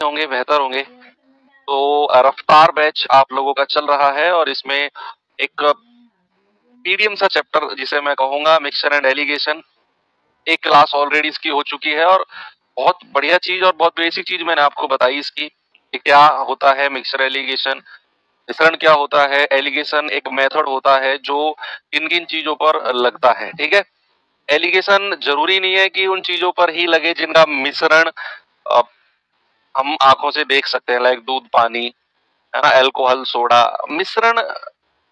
होंगे, बेहतर होंगे। तो रफ्तार बैच आप लोगों का चल रहा है और इसमें एक मीडियम सा चैप्टर जिसे मैं कहूंगा मिक्सचर एंड एलिगेशन, एक क्लास ऑलरेडी इसकी हो चुकी है और बहुत बढ़िया चीज और बहुत बेसिक चीज मैंने आपको बताई इसकी कि क्या होता है मिक्सचर एलिगेशन, मिश्रण क्या होता है, एलिगेशन एक मेथड होता है जो किन किन चीजों पर लगता है। ठीक है, एलिगेशन जरूरी नहीं है कि उन चीजों पर ही लगे जिनका मिश्रण हम आंखों से देख सकते हैं, लाइक दूध, पानी, है ना, अल्कोहल, सोडा, मिश्रण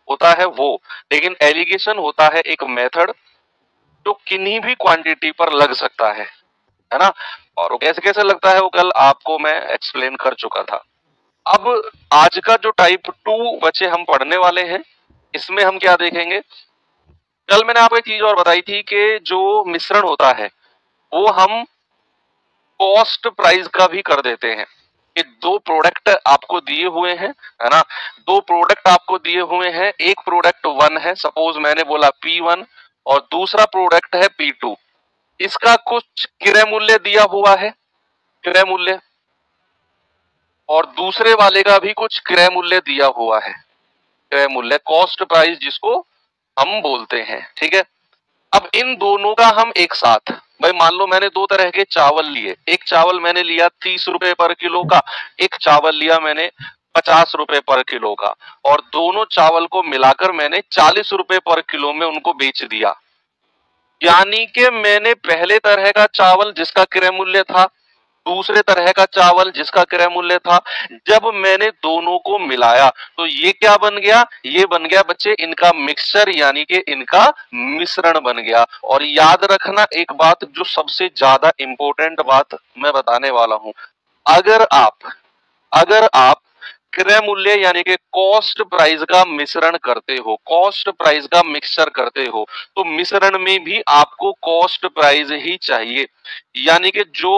होता है वो। लेकिन एलिगेशन होता है एक मेथड जो किन्हीं भी क्वांटिटी पर लग सकता है ना। और वो कैसे कैसे लगता है वो कल आपको मैं एक्सप्लेन कर चुका था। अब आज का जो टाइप 2 बच्चे हम पढ़ने वाले हैं, इसमें हम क्या देखेंगे, कल मैंने आपको एक चीज और बताई थी कि जो मिश्रण होता है वो हम कॉस्ट प्राइस का भी कर देते हैं कि दो प्रोडक्ट आपको दिए हुए हैं, है ना, दो प्रोडक्ट आपको दिए हुए हैं, एक प्रोडक्ट 1 है, सपोज मैंने बोला P1 और दूसरा प्रोडक्ट है P2। इसका कुछ क्रय मूल्य दिया हुआ है, क्रय मूल्य, और दूसरे वाले का भी कुछ क्रय मूल्य दिया हुआ है, क्रय मूल्य, कॉस्ट प्राइस जिसको हम बोलते हैं। ठीक है, अब इन दोनों का हम एक साथ, भाई मान लो मैंने दो तरह के चावल लिए, एक चावल मैंने लिया 30 रुपए पर किलो का, एक चावल लिया मैंने 50 रुपए पर किलो का, और दोनों चावल को मिलाकर मैंने 40 रुपए पर किलो में उनको बेच दिया। यानी कि मैंने पहले तरह का चावल जिसका क्रय मूल्य था, दूसरे तरह का चावल जिसका क्रय मूल्य था, जब मैंने दोनों को मिलाया तो ये क्या बन गया, ये बन गया बच्चे इनका मिक्सचर, यानी कि इनका मिश्रण बन गया। और याद रखना एक बात, जो सबसे ज्यादा इंपॉर्टेंट बात मैं बताने वाला हूं, अगर आप क्रय मूल्य यानी कि कॉस्ट प्राइस का मिश्रण करते हो, कॉस्ट प्राइस का मिक्सचर करते हो, तो मिश्रण में भी आपको कॉस्ट प्राइस ही चाहिए। यानी कि जो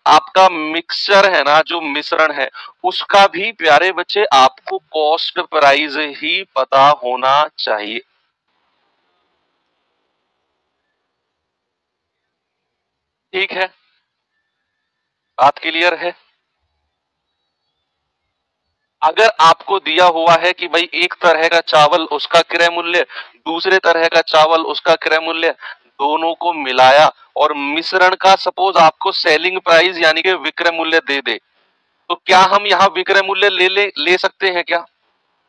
आपका मिक्सचर है ना, जो मिश्रण है, उसका भी प्यारे बच्चे आपको कॉस्ट प्राइस ही पता होना चाहिए। ठीक है, बात क्लियर है। अगर आपको दिया हुआ है कि भाई एक तरह का चावल उसका क्रय मूल्य, दूसरे तरह का चावल उसका क्रय मूल्य, दोनों को मिलाया और मिश्रण का सपोज आपको सेलिंग प्राइस यानी कि विक्रय मूल्य दे दे, तो क्या हम यहाँ विक्रय मूल्य ले सकते हैं क्या,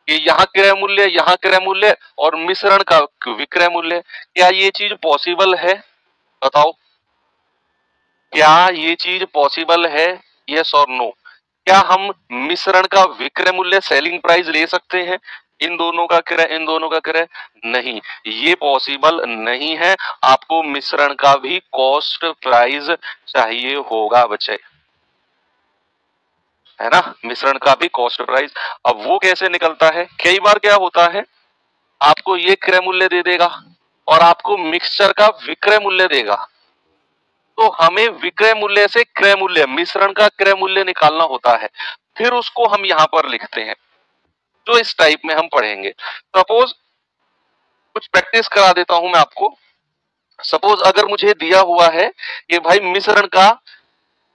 कि यहाँ क्रय मूल्य, यहाँ क्रय मूल्य और मिश्रण का विक्रय मूल्य, क्या ये चीज पॉसिबल है? बताओ, क्या ये चीज पॉसिबल है? यस और नो? क्या हम मिश्रण का विक्रय मूल्य, सेलिंग प्राइस ले सकते हैं? इन दोनों का क्रय, इन दोनों का क्रय नहीं, ये पॉसिबल नहीं है। आपको मिश्रण का भी कॉस्ट प्राइस चाहिए होगा बच्चे, है ना, मिश्रण का भी कॉस्ट प्राइस। अब वो कैसे निकलता है, कई बार क्या होता है, आपको ये क्रय मूल्य दे देगा और आपको मिक्सचर का विक्रय मूल्य देगा, तो हमें विक्रय मूल्य से क्रय मूल्य, मिश्रण का क्रय मूल्य निकालना होता है, फिर उसको हम यहां पर लिखते हैं, जो इस टाइप में हम पढ़ेंगे। सपोज कुछ प्रैक्टिस करा देता हूं मैं आपको। सपोज अगर मुझे दिया हुआ है कि भाई मिश्रण का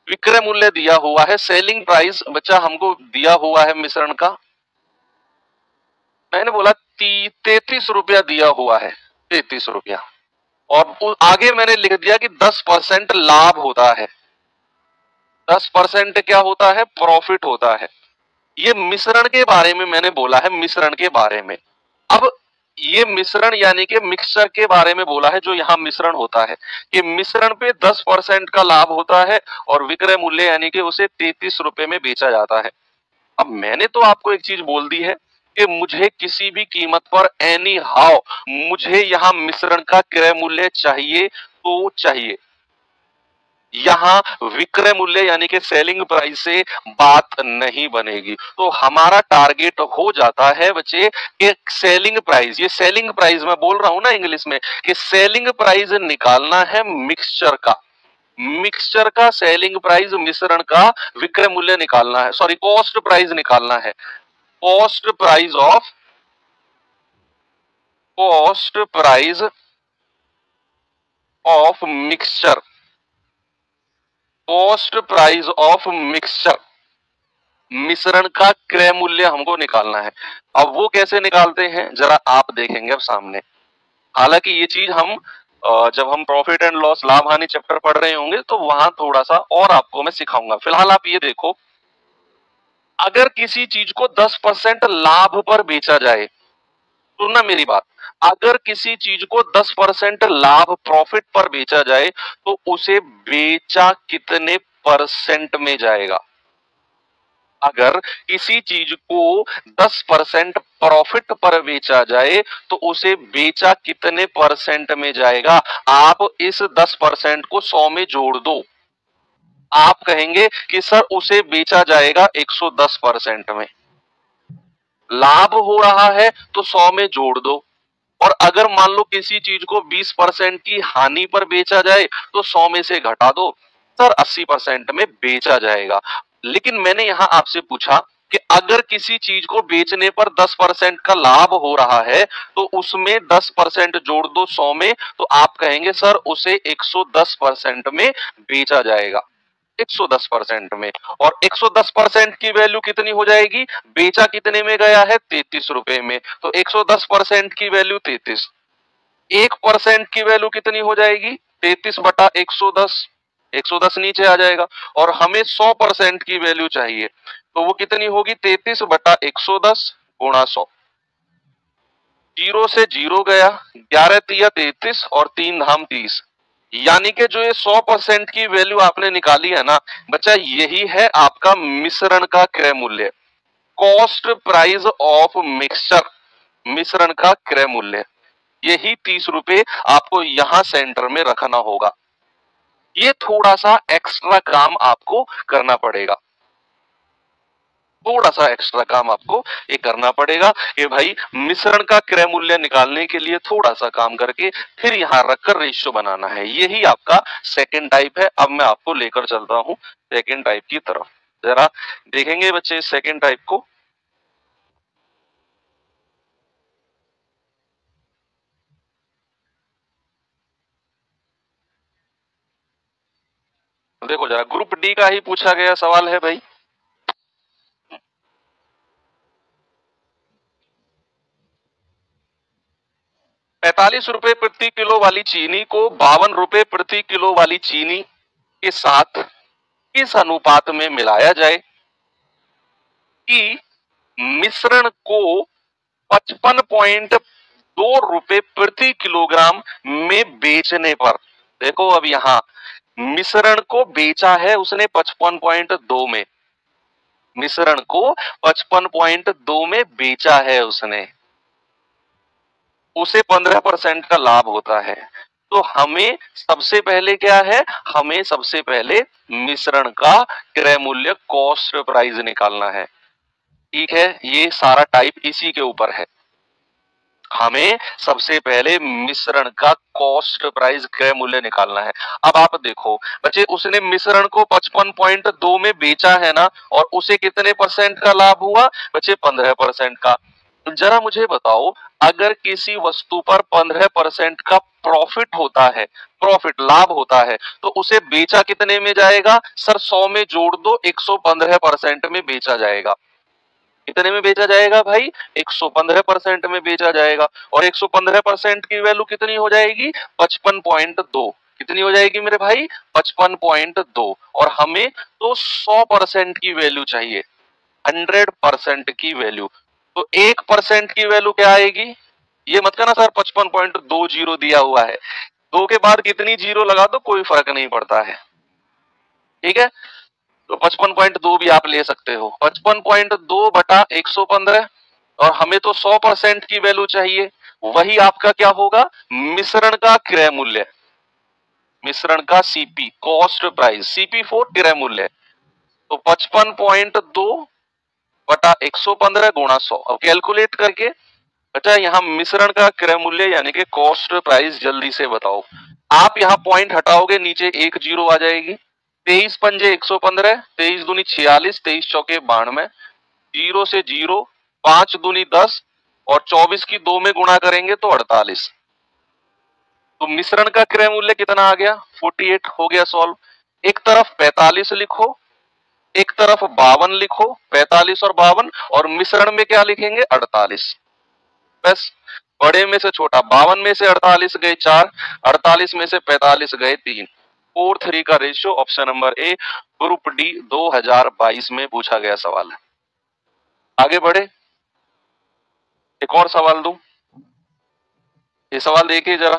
विक्रय मूल्य दिया हुआ है, सेलिंग प्राइस बच्चा हमको दिया हुआ है मिश्रण का, मैंने बोला 33 रुपया दिया हुआ है, 33 रुपया, और आगे मैंने लिख दिया कि 10% लाभ होता है, 10% क्या होता है, प्रॉफिट होता है। ये मिश्रण के बारे में मैंने बोला है, मिश्रण के बारे में। अब ये मिश्रण यानी कि मिक्सचर के बारे में बोला है, जो यहाँ मिश्रण होता है कि मिश्रण पे 10% का लाभ होता है और विक्रय मूल्य यानी कि उसे 33 रुपए में बेचा जाता है। अब मैंने तो आपको एक चीज बोल दी है कि मुझे किसी भी कीमत पर एनी हाउ मुझे यहाँ मिश्रण का क्रय मूल्य चाहिए तो चाहिए, यहाँ विक्रय मूल्य यानी कि सेलिंग प्राइस से बात नहीं बनेगी। तो हमारा टारगेट हो जाता है बच्चे कि सेलिंग प्राइस, ये सेलिंग प्राइस मैं बोल रहा हूं ना इंग्लिश में, कि सेलिंग प्राइस निकालना है मिक्सचर का, मिक्सचर का सेलिंग प्राइस, मिश्रण का विक्रय मूल्य निकालना है, सॉरी कॉस्ट प्राइस निकालना है, cost price of, cost price of mixture, cost price of mixture. मिश्रण का क्रय मूल्य हमको निकालना है। अब वो कैसे निकालते हैं जरा आप देखेंगे अब सामने। हालांकि ये चीज हम जब हम प्रॉफिट एंड लॉस लाभ हानि चैप्टर पढ़ रहे होंगे तो वहां थोड़ा सा और आपको मैं सिखाऊंगा। फिलहाल आप ये देखो, अगर किसी चीज को 10% लाभ पर बेचा जाए, सुनना मेरी बात, अगर किसी चीज को 10% लाभ प्रॉफिट पर बेचा जाए तो उसे बेचा कितने परसेंट में जाएगा? अगर किसी चीज को 10% प्रॉफिट पर बेचा जाए तो उसे बेचा कितने परसेंट में जाएगा? आप इस 10% को 100 में जोड़ दो। आप कहेंगे कि सर उसे बेचा जाएगा 110% में। लाभ हो रहा है तो 100 में जोड़ दो। और अगर मान लो किसी चीज को 20% की हानि पर बेचा जाए तो 100 में से घटा दो, सर 80% में बेचा जाएगा। लेकिन मैंने यहां आपसे पूछा कि अगर किसी चीज को बेचने पर 10% का लाभ हो रहा है तो उसमें 10% जोड़ दो 100 में, तो आप कहेंगे सर उसे 110% में बेचा जाएगा। 110% में। और 110% की वैल्यू कितनी हो जाएगी? बेचा कितने में गया है? 33 रुपए में। तो 110% की वैल्यू 33। 1% की वैल्यू कितनी हो जाएगी? 33 बटा 110। 110 नीचे आ जाएगा। और हमें 100% की वैल्यू चाहिए, तो वो कितनी होगी? 33 बटा 110 गुणा 100। जीरो से जीरो गया, 11 तिया 33 और 3 धाम 30। यानी कि जो ये 100% की वैल्यू आपने निकाली है ना बच्चा, यही है आपका मिश्रण का क्रय मूल्य। कॉस्ट प्राइस ऑफ मिक्सचर, मिश्रण का क्रय मूल्य। यही 30 रुपए आपको यहां सेंटर में रखना होगा। ये थोड़ा सा एक्स्ट्रा काम आपको करना पड़ेगा। थोड़ा सा एक्स्ट्रा काम आपको ये करना पड़ेगा कि भाई मिश्रण का क्रय मूल्य निकालने के लिए थोड़ा सा काम करके फिर यहां रखकर रेशियो बनाना है। यही आपका सेकंड टाइप है। अब मैं आपको लेकर चलता हूं सेकंड टाइप की तरफ। जरा देखेंगे बच्चे सेकंड टाइप को। देखो जरा, ग्रुप डी का ही पूछा गया सवाल है भाई। ₹45 प्रति किलो वाली चीनी को ₹52 प्रति किलो वाली चीनी के साथ इस अनुपात में मिलाया जाए कि मिश्रण को 55.2 रुपए प्रति किलोग्राम में बेचने पर। देखो अब यहां मिश्रण को बेचा है उसने 55.2 में, मिश्रण को 55.2 में बेचा है उसने, उसे 15% का लाभ होता है। तो हमें सबसे पहले क्या है? हमें सबसे पहले मिश्रण का क्रय मूल्य कॉस्ट प्राइस निकालना है। ठीक है, ये सारा टाइप इसी के ऊपर है। हमें सबसे पहले मिश्रण का कॉस्ट प्राइस क्रय मूल्य निकालना है। अब आप देखो बच्चे, उसने मिश्रण को 55.2 में बेचा है ना, और उसे कितने परसेंट का लाभ हुआ बच्चे? 15% का। जरा मुझे बताओ, अगर किसी वस्तु पर 15% का प्रॉफिट होता है, प्रॉफिट लाभ होता है, तो उसे बेचा कितने में जाएगा? सर 100 में जोड़ दो, 115% में बेचा जाएगा। कितने में बेचा जाएगा भाई? 115% में बेचा जाएगा। और 115% की वैल्यू कितनी हो जाएगी? 55.2। कितनी हो जाएगी मेरे भाई? 55.2। और हमें तो 100% की वैल्यू चाहिए, 100% की वैल्यू। तो 1% की वैल्यू क्या आएगी? ये मत कहना सर 55.20 दिया हुआ है, 2 के बाद कितनी जीरो लगा दो कोई फर्क नहीं पड़ता है। ठीक है, तो 55.2 भी आप ले सकते हो। 55.2 बटा 115, और हमें तो 100% की वैल्यू चाहिए। वही आपका क्या होगा? मिश्रण का क्रय मूल्य, मिश्रण का सीपी, कॉस्ट प्राइस, CP4 क्रय मूल्य। तो 55.2 बटा 115 गुणा 100। अब कैलकुलेट करके अच्छा यहाँ मिश्रण का क्रय मूल्य यानी कि कॉस्ट प्राइस जल्दी से बताओ। आप यहाँ पॉइंट हटाओगे, नीचे एक जीरो आ जाएगी। 23 पंजे 115, 23 दूनी 46, 23 चौके 92, जीरो से जीरो, 5 दूनी 10, और 24 की 2 में गुणा करेंगे तो 48। तो मिश्रण का क्रय मूल्य कितना आ गया? 48 हो गया सॉल्व। एक तरफ 45 लिखो, एक तरफ 52 लिखो, 45 और 52, और मिश्रण में क्या लिखेंगे 48। बस, बड़े में से छोटा, 52 में से 48 गए 4, 48 में से 45 गए 3, 4:3 का ratio option number A group D 2022 में पूछा गया सवाल है। आगे बढ़े, एक और सवाल दूं, ये सवाल देखिए जरा।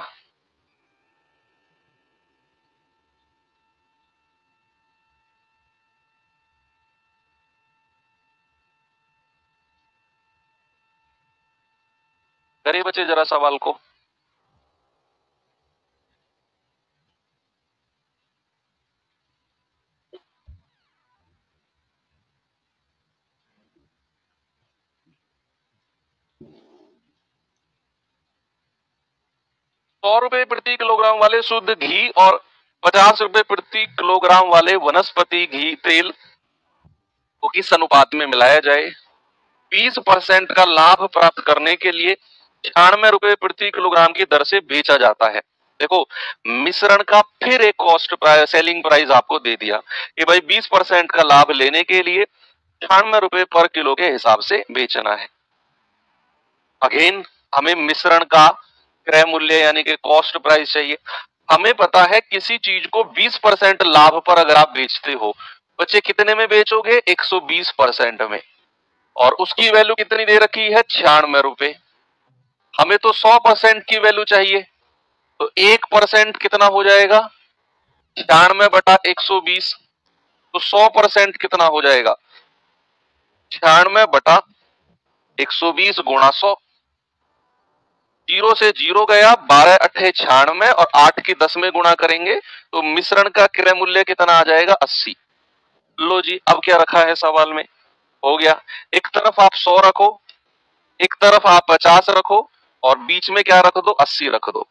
करिए बच्चे जरा सवाल को। ₹100 प्रति किलोग्राम वाले शुद्ध घी और ₹50 प्रति किलोग्राम वाले वनस्पति घी तेल को किस अनुपात में मिलाया जाए? 20% का लाभ प्राप्त करने के लिए ₹96 प्रति किलोग्राम की दर से बेचा जाता है। देखो, मिश्रण का फिर एक कॉस्ट प्राइस, सेलिंग प्राइस आपको दे दिया कि भाई 20% का लाभ लेने के लिए ₹96 पर किलो के हिसाब से बेचना है। अगेन हमें मिश्रण का क्रय मूल्य यानी कि कॉस्ट प्राइस चाहिए। हमें पता है किसी चीज को 20% लाभ पर अगर आप बेचते हो, बच्चे कितने में बेचोगे? 120% में, और उसकी वैल्यू कितनी दे रखी है? ₹96। हमें तो 100% की वैल्यू चाहिए, तो 1% कितना हो जाएगा? 96/120। तो 100% कितना हो जाएगा? 96/120 गुणा 100। जीरो से जीरो गया, 12 अट्ठे 96, और 8 की 10 में गुणा करेंगे तो मिश्रण का क्रय मूल्य कितना आ जाएगा? 80। लो जी, अब क्या रखा है सवाल में? हो गया, एक तरफ आप 100 रखो, एक तरफ आप 50 रखो, और बीच में क्या रख दो? 80 रख दो।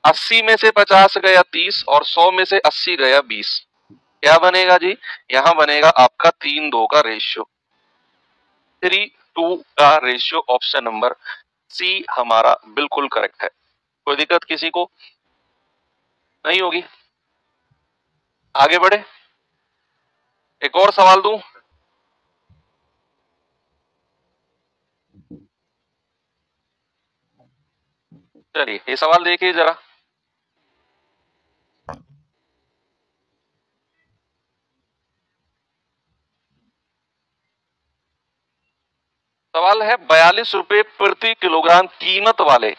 80 में से 50 गया 30, और 100 में से 80 गया 20। क्या बनेगा जी? यहां बनेगा आपका 3:2 का रेशियो, 3:2 का रेशियो। ऑप्शन नंबर सी हमारा बिल्कुल करेक्ट है। कोई दिक्कत किसी को नहीं होगी? आगे बढ़े, एक और सवाल दूं। चलिए ये सवाल देखिए जरा। सवाल है, ₹42 प्रति किलोग्राम कीमत वाले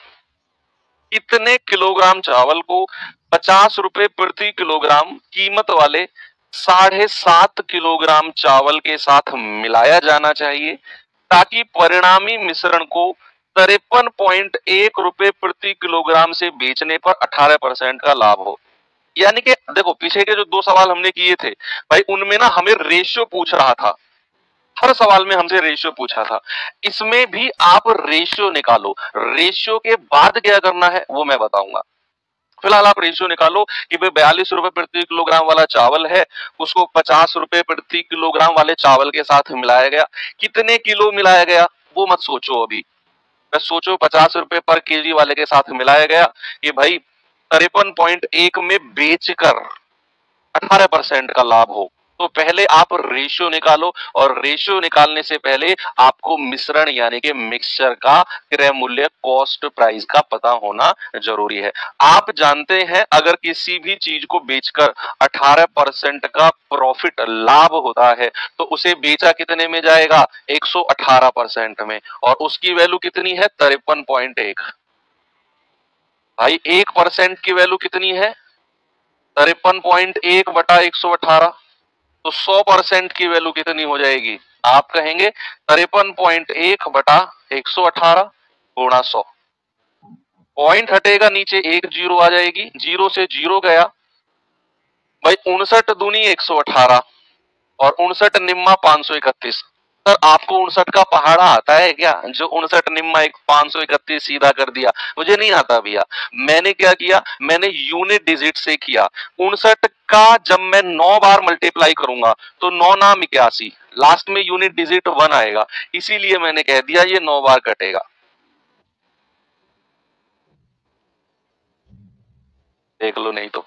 कितने किलोग्राम चावल को ₹50 प्रति किलोग्राम कीमत वाले 7.5 किलोग्राम चावल के साथ मिलाया जाना चाहिए ताकि परिणामी मिश्रण को ₹53.1 प्रति किलोग्राम से बेचने पर 18% का लाभ हो। यानी कि देखो, पीछे के जो 2 सवाल हमने किए थे भाई, उनमें ना हमें रेशियो पूछ रहा था, हर सवाल में हमसे रेशियो पूछा था। इसमें भी आप रेशियो निकालो, रेशियो के बाद क्या करना है वो मैं बताऊंगा। फिलहाल आप रेशियो निकालो कि भाई ₹42 प्रति किलोग्राम वाला चावल है, उसको ₹50 प्रति किलोग्राम वाले चावल के साथ मिलाया गया। कितने किलो मिलाया गया वो मत सोचो अभी, बस सोचो ₹50 पर केजी वाले के साथ मिलाया गया कि भाई 53.1 में बेचकर 18% का लाभ हो। तो पहले आप रेशियो निकालो, और रेशियो निकालने से पहले आपको मिश्रण यानी कि मिक्सचर का क्रय मूल्य, कॉस्ट प्राइस का पता होना जरूरी है। आप जानते हैं अगर किसी भी चीज को बेचकर 18% का प्रॉफिट लाभ होता है तो उसे बेचा कितने में जाएगा? 118% में, और उसकी वैल्यू कितनी है? 53.1। भाई 1% की वैल्यू कितनी है? 53.1/118। तो 100% की वैल्यू कितनी हो जाएगी? आप कहेंगे 53.1/118 गुणा 100। पॉइंट हटेगा नीचे, एक जीरो आ जाएगी, जीरो से जीरो गया भाई, 59 दूनी 118, और 59 निम्मा 531। सर आपको 59 का पहाड़ा आता है क्या, जो 59 निम्मा 531 सीधा कर दिया? मुझे नहीं आता भैया। मैंने क्या किया, मैंने यूनिट डिजिट से किया। 59 का जब मैं 9 बार मल्टीप्लाई करूंगा तो 9 नाम 81, लास्ट में यूनिट डिजिट 1 आएगा, इसीलिए मैंने कह दिया ये 9 बार कटेगा। देख लो, नहीं तो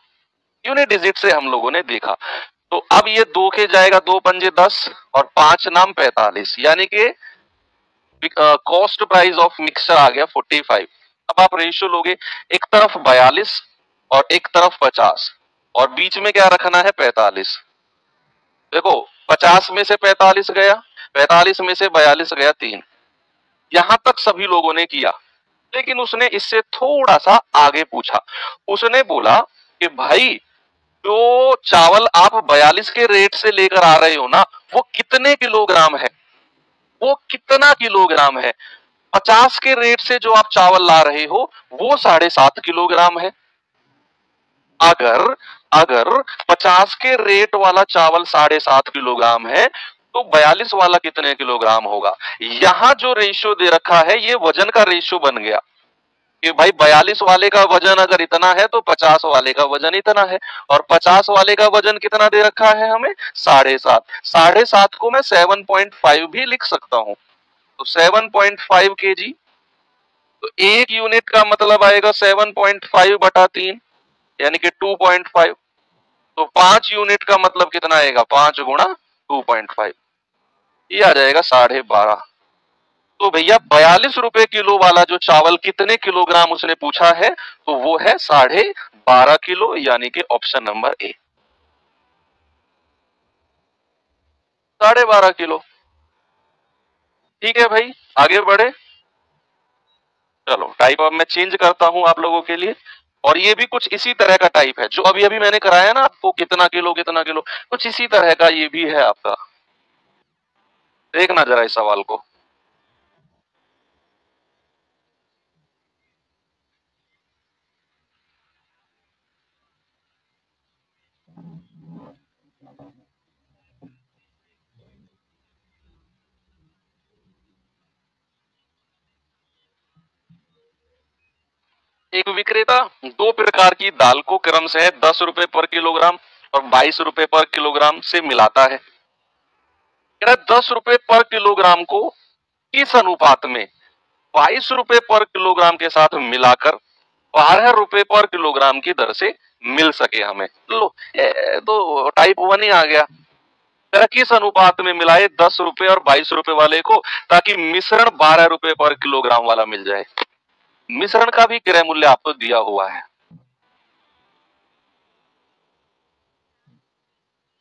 यूनिट डिजिट से हम लोगों ने देखा। तो अब ये 2 के जाएगा, 2 पंजे 10 और 5 नाम 45, यानी कि कॉस्ट प्राइस ऑफ मिक्सचर आ गया 45। अब आप रेशियो लोगे, एक तरफ 42 और एक तरफ 50 और बीच में क्या रखना है 45। देखो 50 में से 45 गया, 45 में से 42 गया 3। यहां तक सभी लोगों ने किया, लेकिन उसने इससे थोड़ा सा आगे पूछा। उसने बोला कि भाई जो चावल आप 42 के रेट से लेकर आ रहे हो ना, वो कितने किलोग्राम है, वो कितना किलोग्राम है। 50 के रेट से जो आप चावल ला रहे हो वो 7.5 किलोग्राम है। अगर अगर 50 के रेट वाला चावल 7.5 किलोग्राम है तो 42 वाला कितने किलोग्राम होगा। यहां जो रेशियो दे रखा है ये वजन का रेशियो बन गया कि भाई 42 वाले का वजन अगर इतना है तो 50 वाले का वजन इतना है, और 50 वाले का वजन कितना दे रखा है हमें 7.5। 7.5 को मैं 7.5 भी लिख सकता हूं, तो 7.5 केजी, तो एक यूनिट का मतलब आएगा 7.5 बटा 3 यानी कि 2.5। तो 5 यूनिट का मतलब कितना आएगा 5 गुणा 2.5, ये आ जाएगा 12.5। तो भैया 42 रुपए किलो वाला जो चावल कितने किलोग्राम उसने पूछा है, तो वो है 12.5 किलो, यानी कि ऑप्शन नंबर ए 12.5 किलो। ठीक है भाई, आगे बढ़े। चलो टाइप अब मैं चेंज करता हूं आप लोगों के लिए, और ये भी कुछ इसी तरह का टाइप है जो अभी अभी मैंने कराया ना आपको, कितना किलो कितना किलो, कुछ इसी तरह का ये भी है आपका। देखना जरा इस सवाल को। एक विक्रेता दो प्रकार की दाल को क्रम से 10 रुपए पर किलोग्राम और 22 रुपए पर किलोग्राम से मिलाता है। 10 रुपए पर किलोग्राम को किस अनुपात में 22 रुपए पर किलोग्राम के साथ मिलाकर 12 रुपए पर किलोग्राम की दर से मिल सके हमें। लो तो टाइप 1 ही आ गया। किस अनुपात में मिलाए 10 रुपए और 22 रुपए वाले को, ताकि मिश्रण 12 रुपए पर किलोग्राम वाला मिल जाए। मिश्रण का भी क्रय मूल्य आपको दिया हुआ है।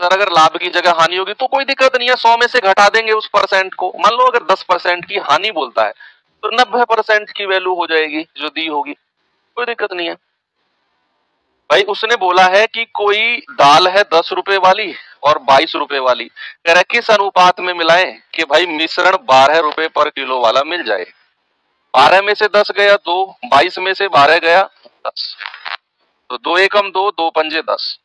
सर अगर लाभ की जगह हानि होगी तो कोई दिक्कत नहीं है, 100 में से घटा देंगे उस परसेंट को। मान लो अगर 10% की हानि बोलता है तो 90% की वैल्यू हो जाएगी जो दी होगी, कोई दिक्कत नहीं है। भाई उसने बोला है कि कोई दाल है 10 रुपए वाली और 22 रुपए वाली, कह रहा किस अनुपात में मिलाएं कि भाई मिश्रण 12 रुपए पर किलो वाला मिल जाए। 12 में से 10 गया 2, 22 में से 12 गया 10, तो 2 एकम 2, 2 पंजे 10।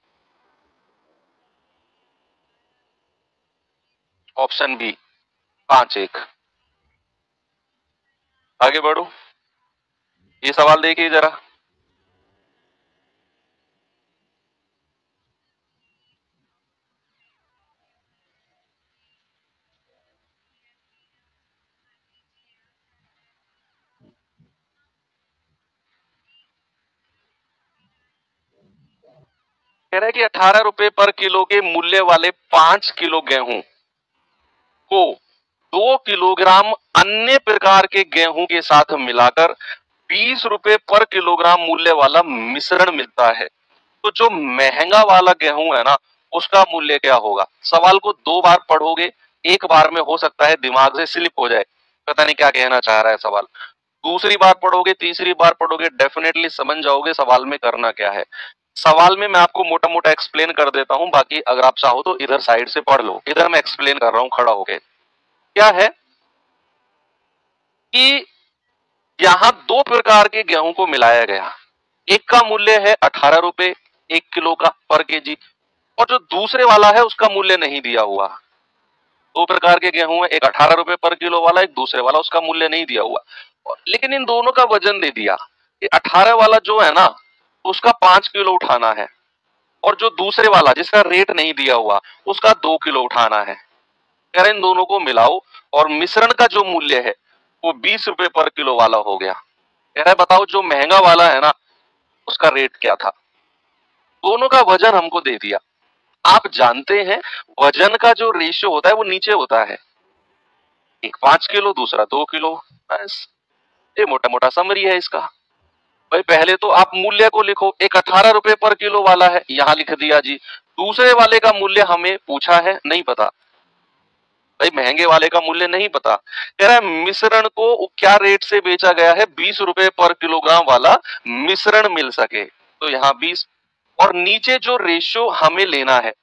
Option B 5-1। आगे बढ़ो, ये सवाल देखिए जरा। कह रहा है कि 18 रुपए पर किलो के मूल्य वाले 5 किलो गेहूं को 2 किलोग्राम अन्य प्रकार के गेहूं के साथ मिलाकर 20 रुपए पर किलोग्राम मूल्य वाला मिश्रण मिलता है, तो जो महंगा वाला गेहूं है ना उसका मूल्य क्या होगा। सवाल को 2 बार पढ़ोगे, एक बार में हो सकता है दिमाग से स्लिप हो जाए, पता नहीं क्या कहना चाह रहा है सवाल। दूसरी बार पढ़ोगे, तीसरी बार पढ़ोगे, डेफिनेटली समझ जाओगे सवाल में करना क्या है। सवाल में मैं आपको मोटा मोटा एक्सप्लेन कर देता हूं, बाकी अगर आप चाहो तो इधर साइड से पढ़ लो। इधर मैं एक्सप्लेन कर रहा हूं खड़ा होके। क्या है कि यहां 2 प्रकार के गेहूं को मिलाया गया। एक का मूल्य है 18 रुपए 1 किलो का पर केजी, और जो दूसरे वाला है उसका मूल्य नहीं दिया हुआ। 2 प्रकार के गेहूं है, एक 18 रुपए पर किलो वाला, एक दूसरे वाला, उसका मूल्य नहीं दिया हुआ। लेकिन इन दोनों का वजन दे दिया कि 18 वाला जो है ना उसका 5 किलो उठाना है, और जो दूसरे वाला जिसका रेट नहीं दिया हुआ उसका 2 किलो उठाना है। कह रहे इन दोनों को मिलाओ और मिश्रण का जो मूल्य है वो 20 रुपए पर किलो वाला हो गया। कह रहा है बताओ जो महंगा वाला है ना उसका रेट क्या था। दोनों का वजन हमको दे दिया, आप जानते हैं वजन का जो रेशियो होता है वो नीचे होता है, एक 5 किलो दूसरा 2 किलो, बस ये मोटा मोटा समरी है इसका। भाई पहले तो आप मूल्य को लिखो, एक 18 रुपए पर किलो वाला है, यहां लिख दिया जी। दूसरे वाले का मूल्य हमें पूछा है, नहीं पता भाई, महंगे वाले का मूल्य नहीं पता। कह रहा है मिश्रण को क्या रेट से बेचा गया है, 20 रुपए पर किलोग्राम वाला मिश्रण मिल सके, तो यहाँ 20। और नीचे जो रेशियो हमें लेना है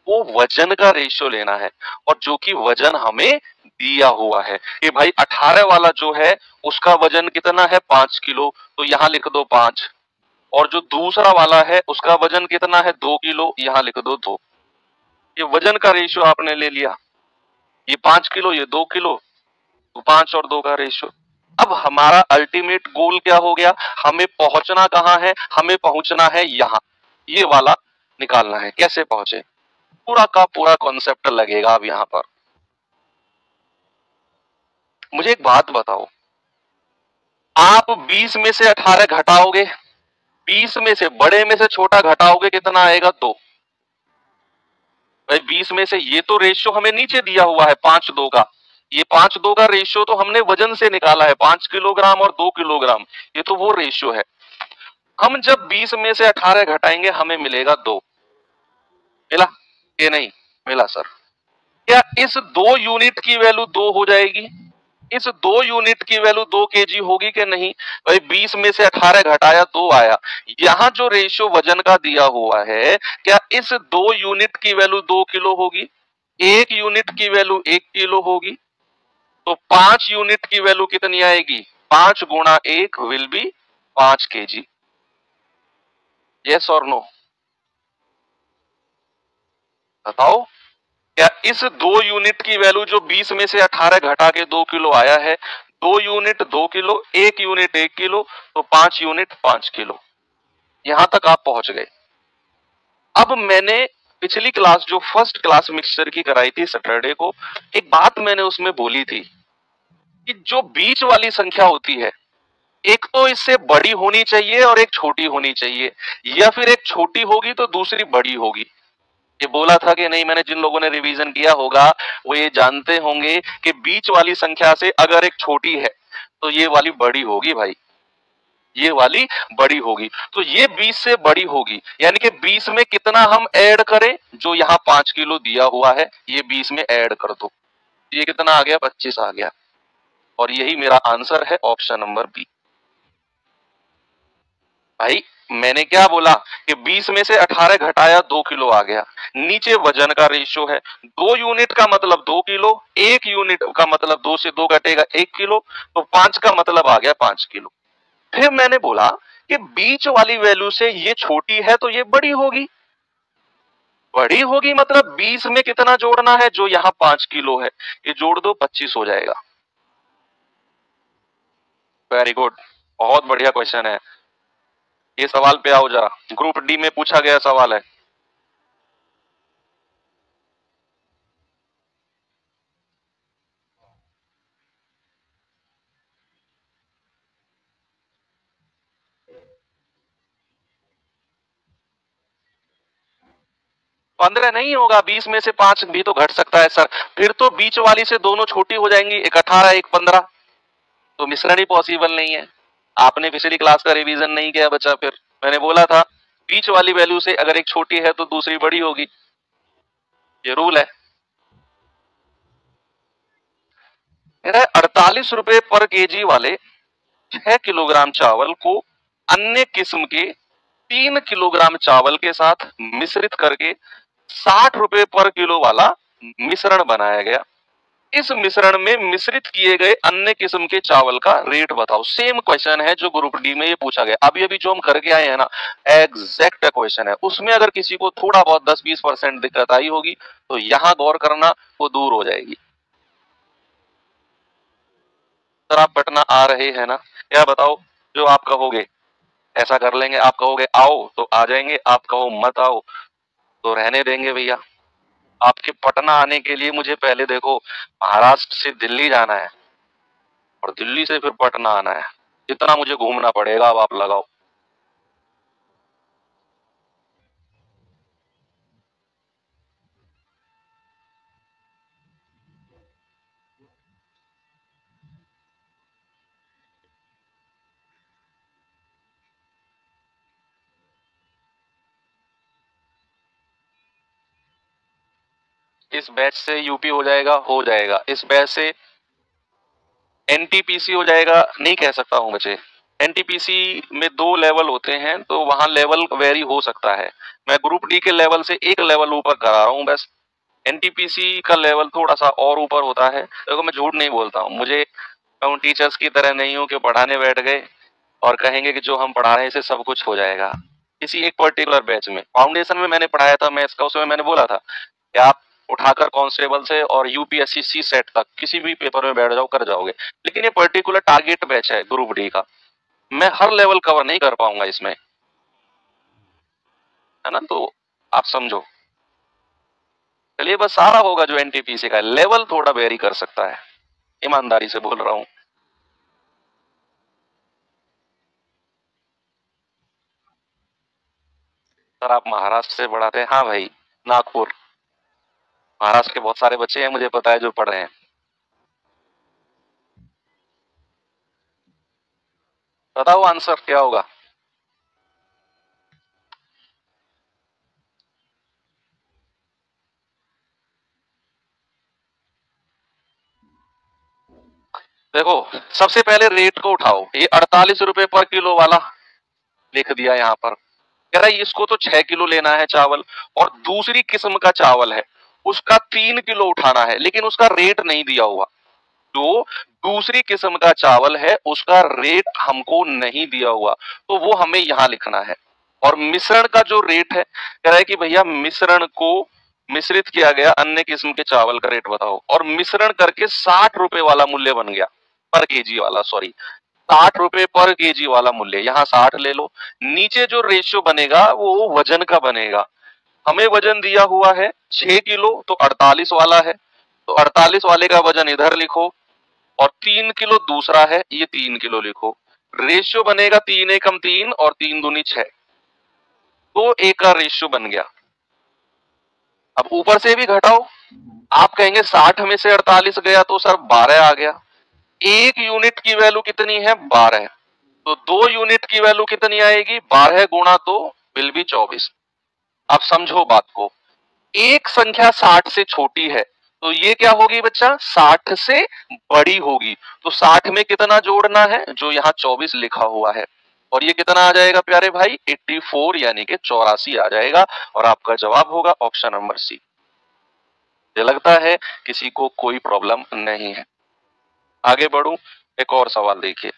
वो वजन का रेशियो लेना है, और जो कि वजन हमें दिया हुआ है कि भाई 18 वाला जो है उसका वजन कितना है 5 किलो, तो यहाँ लिख दो 5। और जो दूसरा वाला है उसका वजन कितना है 2 किलो, यहाँ लिख दो 2। ये वजन का रेशियो आपने ले लिया, ये 5 किलो ये 2 किलो, तो 5 और 2 का रेशियो। अब हमारा अल्टीमेट गोल क्या हो गया, हमें पहुंचना कहां है, हमें पहुंचना है यहां, ये वाला निकालना है। कैसे पहुंचे, पूरा का पूरा कॉन्सेप्ट लगेगा अब यहां पर। मुझे एक बात बताओ, आप 20 में से 18 घटाओगे, 20 में से बड़े में से छोटा घटाओगे, कितना आएगा 2। भाई 20 में से, ये तो रेशियो हमें नीचे दिया हुआ है 5-2 का, ये 5-2 का रेशियो तो हमने वजन से निकाला है, 5 किलोग्राम और 2 किलोग्राम, ये तो वो रेशियो है। हम जब 20 में से 18 घटाएंगे हमें मिलेगा 2। मिला ये नहीं मिला सर, क्या इस 2 यूनिट की वैल्यू 2 हो जाएगी, इस 2 यूनिट की वैल्यू 2 केजी होगी कि नहीं। भाई 20 में से 18 घटाया 2 आया, यहां जो रेशियो वजन का दिया हुआ है, क्या इस 2 यूनिट की वैल्यू 2 किलो होगी, 1 यूनिट की वैल्यू 1 किलो होगी, तो 5 यूनिट की वैल्यू कितनी आएगी, 5 गुणा 1 विल बी 5 केजी। यस और नो, बताओ क्या इस 2 यूनिट की वैल्यू जो 20 में से 18 घटा के 2 किलो आया है, 2 यूनिट 2 किलो, 1 यूनिट 1 किलो, तो 5 यूनिट 5 किलो। यहां तक आप पहुंच गए। अब मैंने पिछली क्लास जो फर्स्ट क्लास मिक्सचर की कराई थी सैटरडे को, एक बात मैंने उसमें बोली थी कि जो बीच वाली संख्या होती है, एक तो इससे बड़ी होनी चाहिए और एक छोटी होनी चाहिए, या फिर एक छोटी होगी तो दूसरी बड़ी होगी। ये बोला था कि नहीं, मैंने जिन लोगों ने रिवीजन किया होगा वो ये जानते होंगे कि बीच वाली संख्या से अगर एक छोटी है तो ये वाली बड़ी होगी भाई, ये वाली बड़ी होगी, तो ये 20 से बड़ी होगी, यानी कि 20 में कितना हम ऐड करें, जो यहाँ 5 किलो दिया हुआ है ये 20 में ऐड कर दो, ये कितना आ गया 25 आ गया, और यही मेरा आंसर है ऑप्शन नंबर बी। भाई मैंने क्या बोला कि 20 में से 18 घटाया 2 किलो आ गया, नीचे वजन का रेशियो है, 2 यूनिट का मतलब 2 किलो, 1 यूनिट का मतलब 2 से 2 घटेगा 1 किलो, तो 5 का मतलब आ गया 5 किलो। फिर मैंने बोला कि बीच वाली वैल्यू से ये छोटी है तो ये बड़ी होगी, बड़ी होगी मतलब 20 में कितना जोड़ना है, जो यहाँ 5 किलो है ये जोड़ दो 25 हो जाएगा। वेरी गुड, बहुत बढ़िया क्वेश्चन है। ये सवाल पे आओ जरा, ग्रुप डी में पूछा गया सवाल है। पंद्रह नहीं होगा, 20 में से 5 भी तो घट सकता है सर, फिर तो बीच वाली से दोनों छोटी हो जाएंगी, एक 18 एक 15, तो मिश्रण ही पॉसिबल नहीं है। आपने पिछली क्लास का रिवीजन नहीं किया बच्चा, फिर मैंने बोला था बीच वाली वैल्यू से अगर एक छोटी है तो दूसरी बड़ी होगी, ये रूल है। 48 रुपए पर केजी वाले 6 किलोग्राम चावल को अन्य किस्म के 3 किलोग्राम चावल के साथ मिश्रित करके 60 रुपए पर किलो वाला मिश्रण बनाया गया। इस मिश्रण में मिश्रित किए गए अन्य किस्म के चावल का रेट बताओ। सेम क्वेश्चन है जो ग्रुप डी में ये पूछा गया, अभी अभी जो हम करके आए हैं ना, एग्जैक्ट क्वेश्चन है। उसमें अगर किसी को थोड़ा बहुत 10-20% दिक्कत आई होगी तो यहां गौर करना, वो दूर हो जाएगी। सर आप पटना आ रहे हैं ना, क्या बताओ, जो आप कहोगे ऐसा कर लेंगे, आप कहोगे आओ तो आ जाएंगे, आप कहो मत आओ तो रहने देंगे भैया। आपके पटना आने के लिए मुझे पहले देखो महाराष्ट्र से दिल्ली जाना है और दिल्ली से फिर पटना आना है, इतना मुझे घूमना पड़ेगा, अब आप लगाओ। इस बैच से यूपी हो जाएगा, इस बैच से एनटीपीसी हो जाएगा, नहीं कह सकता हूं बच्चे। एनटीपीसी में 2 लेवल होते हैं, तो वहां लेवल वेरी हो सकता है। मैं ग्रुप डी के लेवल से एक लेवल ऊपर करा रहा हूं बस। एनटीपीसी का लेवल थोड़ा सा और ऊपर होता है। देखो मैं झूठ नहीं बोलता हूँ, मैं उन टीचर्स की तरह नहीं हूँ कि पढ़ाने बैठ गए और कहेंगे कि जो हम पढ़ा रहे हैं इससे सब कुछ हो जाएगा। किसी एक पर्टिकुलर बैच में फाउंडेशन में मैंने पढ़ाया था मैथ्स का, उसमें मैंने बोला था कि आप उठाकर कांस्टेबल से और यूपीएससी सी सेट तक किसी भी पेपर में बैठ जाओ, कर जाओगे। लेकिन ये पर्टिकुलर टारगेट बैच है ग्रुप डी का, मैं हर लेवल कवर नहीं कर पाऊंगा इसमें, है ना। तो आप समझो, चलिए बस सारा होगा जो एनटीपीसी का लेवल थोड़ा वेरी कर सकता है, ईमानदारी से बोल रहा हूं। सर आप महाराष्ट्र से पढ़ाते हैं? हाँ भाई, नागपुर। महाराष्ट्र के बहुत सारे बच्चे हैं मुझे पता है जो पढ़ रहे हैं। बताओ आंसर क्या होगा। देखो सबसे पहले रेट को उठाओ, ये 48 रुपए पर किलो वाला लिख दिया यहाँ पर। कह रहा है इसको तो 6 किलो लेना है चावल, और दूसरी किस्म का चावल है उसका 3 किलो उठाना है, लेकिन उसका रेट नहीं दिया हुआ। जो दूसरी किस्म का चावल है उसका रेट हमको नहीं दिया हुआ, तो वो हमें यहां लिखना है। और मिश्रण का जो रेट है, कह रहा है कि भैया मिश्रण को मिश्रित किया गया अन्य किस्म के चावल का रेट बताओ, और मिश्रण करके 60 रुपए वाला मूल्य बन गया, पर केजी वाला, सॉरी 60 रुपए पर केजी वाला मूल्य, यहाँ 60 ले लो। नीचे जो रेशियो बनेगा वो वजन का बनेगा। हमें वजन दिया हुआ है 6 किलो, तो 48 वाला है, तो 48 वाले का वजन इधर लिखो, और 3 किलो दूसरा है, ये 3 किलो लिखो। रेशियो बनेगा 3 एकम 3 और 3 दूनी 6, तो एक का रेशियो बन गया। अब ऊपर से भी घटाओ, आप कहेंगे 60 में से 48 गया तो सर 12 आ गया। एक यूनिट की वैल्यू कितनी है? 12। तो 2 यूनिट की वैल्यू कितनी आएगी? 12 गुणा 2 विल बी 24। आप समझो बात को, एक संख्या 60 से छोटी है तो ये क्या होगी बच्चा? 60 से बड़ी होगी। तो 60 में कितना जोड़ना है? जो यहाँ 24 लिखा हुआ है। और ये कितना आ जाएगा प्यारे भाई? 84 यानी कि 84 आ जाएगा। और आपका जवाब होगा ऑप्शन नंबर सी। मुझे लगता है किसी को कोई प्रॉब्लम नहीं है। आगे बढ़ू, एक और सवाल देखिए।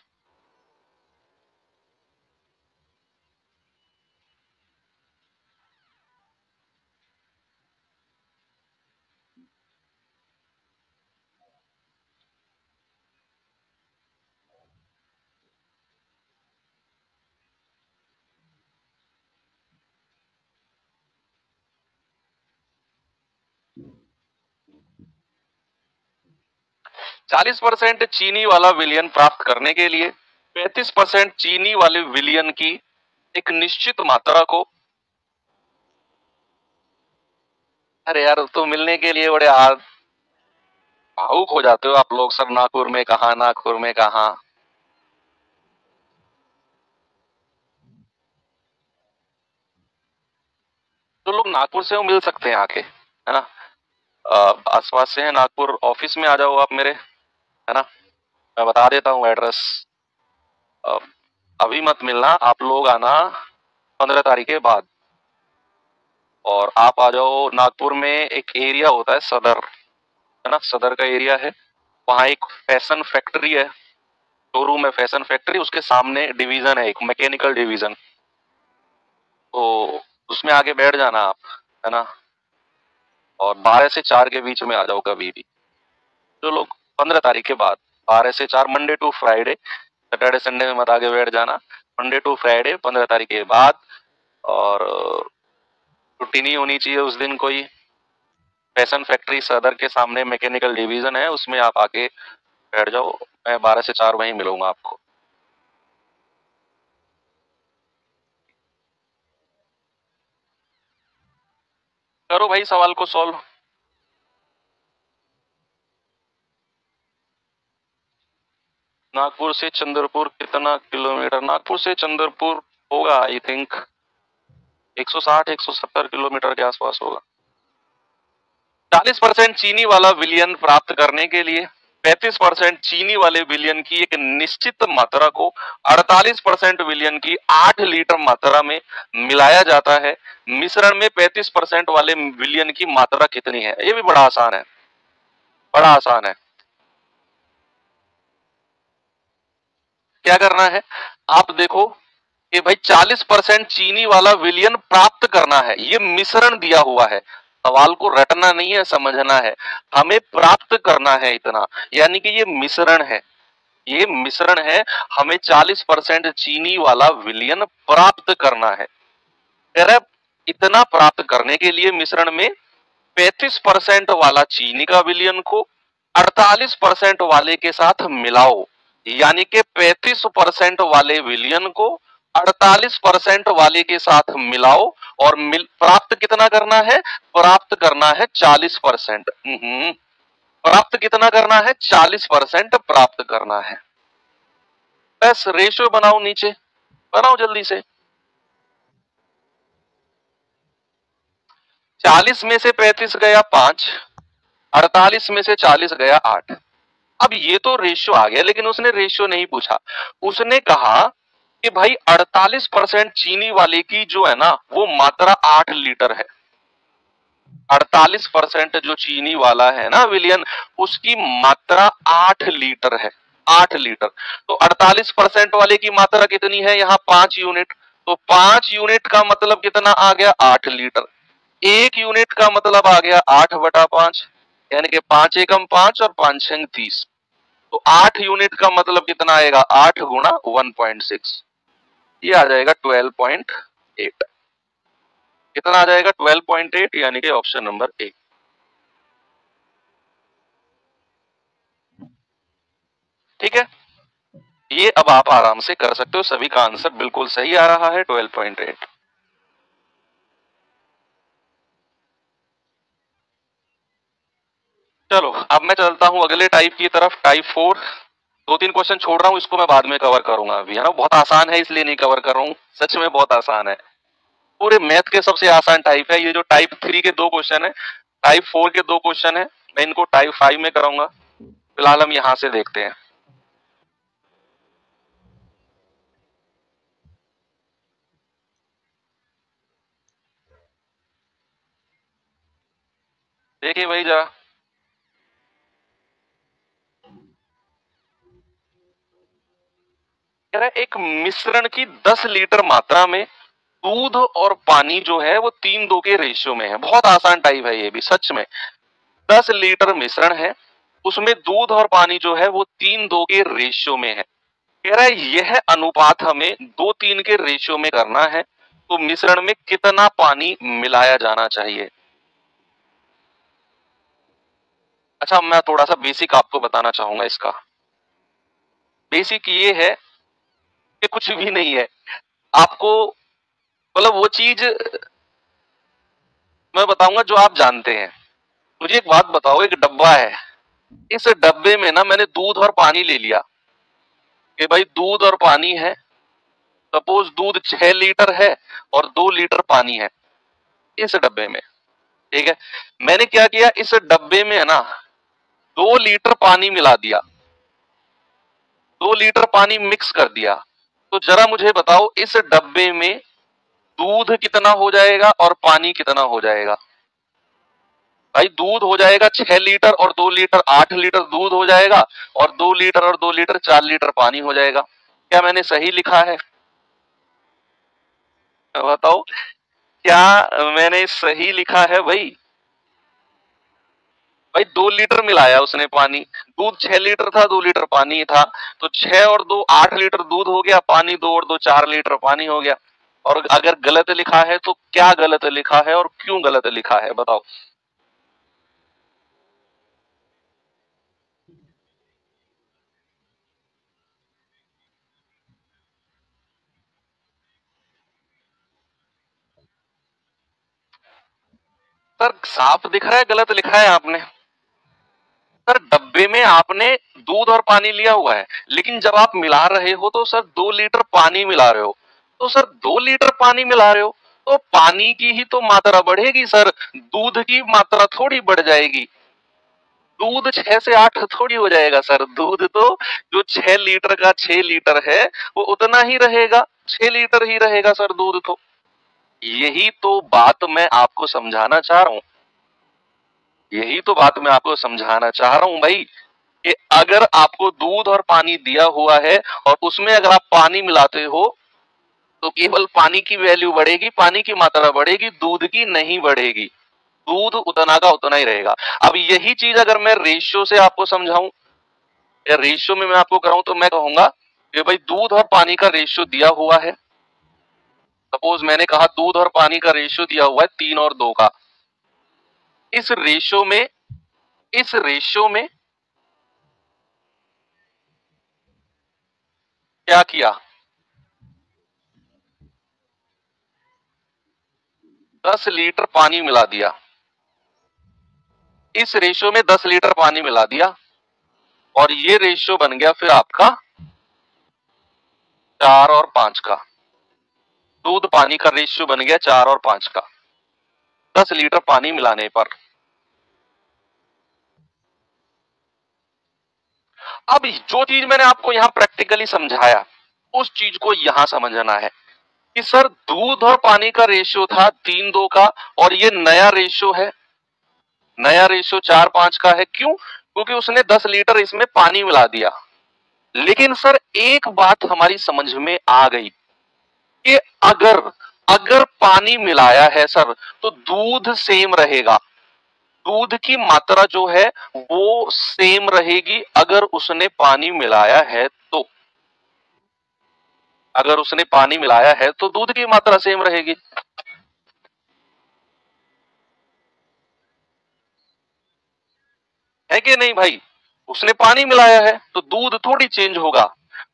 40% चीनी वाला विलियन प्राप्त करने के लिए 35% चीनी वाले विलियन की एक निश्चित मात्रा को, अरे यार तो मिलने के लिए बड़े भावुक हो जाते हो आप लोग, सर नागपुर में कहा, नागपुर में कहा। तो लोग नागपुर से वो मिल सकते हैं आके, है ना। आसपास से है नागपुर, ऑफिस में आ जाओ आप मेरे, है ना। मैं बता देता हूँ एड्रेस। अभी मत मिलना, आप लोग आना 15 तारीख के बाद। और आप आ जाओ नागपुर में, एक एरिया होता है सदर, है ना, सदर का एरिया है। वहाँ एक फैशन फैक्ट्री है, शोरूम है फैशन फैक्ट्री, उसके सामने डिवीजन है एक मैकेनिकल डिवीजन, तो उसमें आके बैठ जाना आप, है ना। और 12 से 4 के बीच में आ जाओ कभी भी। जो लोग 15 तारीख के बाद, 12 से 4, Monday to Friday, Saturday Sunday में मत आगे बैठ जाना। मंडे टू फ्राइडे 15 तारीख के बाद। और छुट्टी नहीं होनी चाहिए उस दिन कोई। फैशन फैक्ट्री सदर के सामने मैकेनिकल डिवीजन है, उसमें आप आके बैठ जाओ। मैं 12 से 4 वहीं मिलूंगा आपको। करो भाई सवाल को सॉल्व। नागपुर से चंद्रपुर कितना किलोमीटर? नागपुर से चंद्रपुर होगा आई थिंक 160 170 किलोमीटर के आसपास होगा। 40% चीनी वाला विलयन प्राप्त करने के लिए 35% चीनी वाले विलयन की एक निश्चित मात्रा को 48% विलयन की 8 लीटर मात्रा में मिलाया जाता है। मिश्रण में 35% वाले विलयन की मात्रा कितनी है? ये भी बड़ा आसान है, बड़ा आसान है। क्या करना है, आप देखो कि भाई 40% चीनी वाला विलयन प्राप्त करना है, ये मिश्रण दिया हुआ है। सवाल को रटना नहीं है, समझना है। हमें प्राप्त करना है इतना, यानी कि ये मिश्रण है, ये मिश्रण है। हमें 40% चीनी वाला विलयन प्राप्त करना है। अरे इतना प्राप्त करने के लिए मिश्रण में 35% वाला चीनी का विलयन को 48% वाले के साथ मिलाओ, यानी कि 35% वाले विलयन को 48% वाले के साथ मिलाओ और प्राप्त कितना करना है? प्राप्त करना है 40%। प्राप्त कितना करना है? 40% प्राप्त करना है। बस रेशियो बनाओ, नीचे बनाओ जल्दी से। 40 में से 35 गया 5, 48 में से 40 गया 8। अब ये तो रेशियो आ गया, लेकिन उसने रेशियो नहीं पूछा। उसने कहा कि भाई 48% चीनी वाले की जो है ना वो मात्रा 8 लीटर है। 48% जो चीनी वाला है ना विलियन, उसकी मात्रा 8 लीटर है। 8 लीटर। तो 48% वाले की मात्रा कितनी है? यहाँ 5 यूनिट। तो 5 यूनिट का मतलब कितना आ गया? 8 लीटर। 1 यूनिट का मतलब आ गया 8/5, यानी कि 5 एकम 5 और 5 छंग 30। तो 8 यूनिट का मतलब कितना आएगा? 8 गुणा 1.6, ये आ जाएगा 12.8। कितना आ जाएगा? 12.8, यानी कि ऑप्शन नंबर ए। ठीक है, ये अब आप आराम से कर सकते हो, सभी का आंसर बिल्कुल सही आ रहा है, 12.8। चलो अब मैं चलता हूं अगले टाइप की तरफ, टाइप 4। 2-3 क्वेश्चन छोड़ रहा हूं, इसको मैं बाद में कवर करूंगा। अभी है ना, बहुत आसान है इसलिए नहीं कवर कर रहा हूं, सच में बहुत आसान है। पूरे मैथ के सबसे आसान टाइप है ये। जो टाइप 3 के 2 क्वेश्चन है, टाइप 4 के 2 क्वेश्चन है, मैं इनको टाइप 5 में कराऊंगा। फिलहाल हम यहां से देखते हैं। देखिए भाई जरा, कह रहा है एक मिश्रण की 10 लीटर मात्रा में दूध और पानी जो है वो 3:2 के रेशियो में है। बहुत आसान टाइप है ये भी, सच में। 10 लीटर मिश्रण है, उसमें दूध और पानी जो है वो 3:2 के रेशियो में है। कह रहा है यह अनुपात हमें 2:3 के रेशियो में करना है, तो मिश्रण में कितना पानी मिलाया जाना चाहिए? अच्छा, मैं थोड़ा सा बेसिक आपको बताना चाहूंगा इसका। बेसिक ये है कि कुछ भी नहीं है आपको, मतलब वो चीज मैं बताऊंगा जो आप जानते हैं। मुझे एक बात बताओ, एक डब्बा है, इस डब्बे में ना मैंने दूध और पानी ले लिया कि भाई दूध और पानी है। सपोज दूध 6 लीटर है और 2 लीटर पानी है इस डब्बे में। ठीक है, मैंने क्या किया, इस डब्बे में है ना 2 लीटर पानी मिला दिया, 2 लीटर पानी मिक्स कर दिया। तो जरा मुझे बताओ इस डब्बे में दूध कितना हो जाएगा और पानी कितना हो जाएगा? भाई दूध हो जाएगा 6 लीटर और 2 लीटर, 8 लीटर दूध हो जाएगा, और 2 लीटर और 2 लीटर 4 लीटर पानी हो जाएगा। क्या मैंने सही लिखा है? बताओ, क्या मैंने सही लिखा है भाई? भाई 2 लीटर मिलाया उसने पानी, दूध 6 लीटर था, 2 लीटर पानी था, तो 6 और 2 8 लीटर दूध हो गया, पानी 2 और 2 4 लीटर पानी हो गया। और अगर गलत लिखा है तो क्या गलत लिखा है और क्यों गलत लिखा है, बताओ। सर साफ दिख रहा है गलत लिखा है आपने। सर डब्बे में आपने दूध और पानी लिया हुआ है, लेकिन जब आप मिला रहे हो तो सर 2 लीटर पानी मिला रहे हो। तो सर 2 लीटर पानी मिला रहे हो तो पानी की ही तो मात्रा बढ़ेगी सर, दूध की मात्रा थोड़ी बढ़ जाएगी। दूध 6 से 8 थोड़ी हो जाएगा सर, दूध तो जो 6 लीटर का 6 लीटर है वो उतना ही रहेगा, 6 लीटर ही रहेगा सर दूध तो। यही तो बात मैं आपको समझाना चाह रहा हूं, यही तो बात मैं आपको समझाना चाह रहा हूं भाई, कि अगर आपको दूध और पानी दिया हुआ है और उसमें अगर आप पानी मिलाते हो तो केवल पानी की वैल्यू बढ़ेगी, पानी की मात्रा बढ़ेगी, दूध की नहीं बढ़ेगी, दूध उतना का उतना ही रहेगा। अब यही चीज अगर मैं रेशियो से आपको समझाऊं या रेशियो में मैं आपको कराऊं तो मैं कहूंगा कि भाई दूध और पानी का रेशियो दिया हुआ है। सपोज मैंने कहा दूध और पानी का रेशियो दिया हुआ है 3 और 2 का। इस रेशियो में क्या किया, 10 लीटर पानी मिला दिया, इस रेशियो में 10 लीटर पानी मिला दिया और ये रेशियो बन गया फिर आपका 4 और 5 का। दूध पानी का रेशियो बन गया 4 और 5 का 10 लीटर पानी मिलाने पर। अब जो चीज मैंने आपको यहां प्रैक्टिकली समझाया उस चीज को यहां समझना है कि सर दूध और पानी का रेशियो था 3-2 का और ये नया रेशियो है, नया रेशियो 4-5 का है। क्यों? क्योंकि उसने 10 लीटर इसमें पानी मिला दिया। लेकिन सर एक बात हमारी समझ में आ गई कि अगर अगर पानी मिलाया है सर तो दूध सेम रहेगा, दूध की मात्रा जो है वो सेम रहेगी अगर उसने पानी मिलाया है तो। अगर उसने पानी मिलाया है तो दूध की मात्रा सेम रहेगी। है कि नहीं भाई? उसने पानी मिलाया है तो दूध थोड़ी चेंज होगा,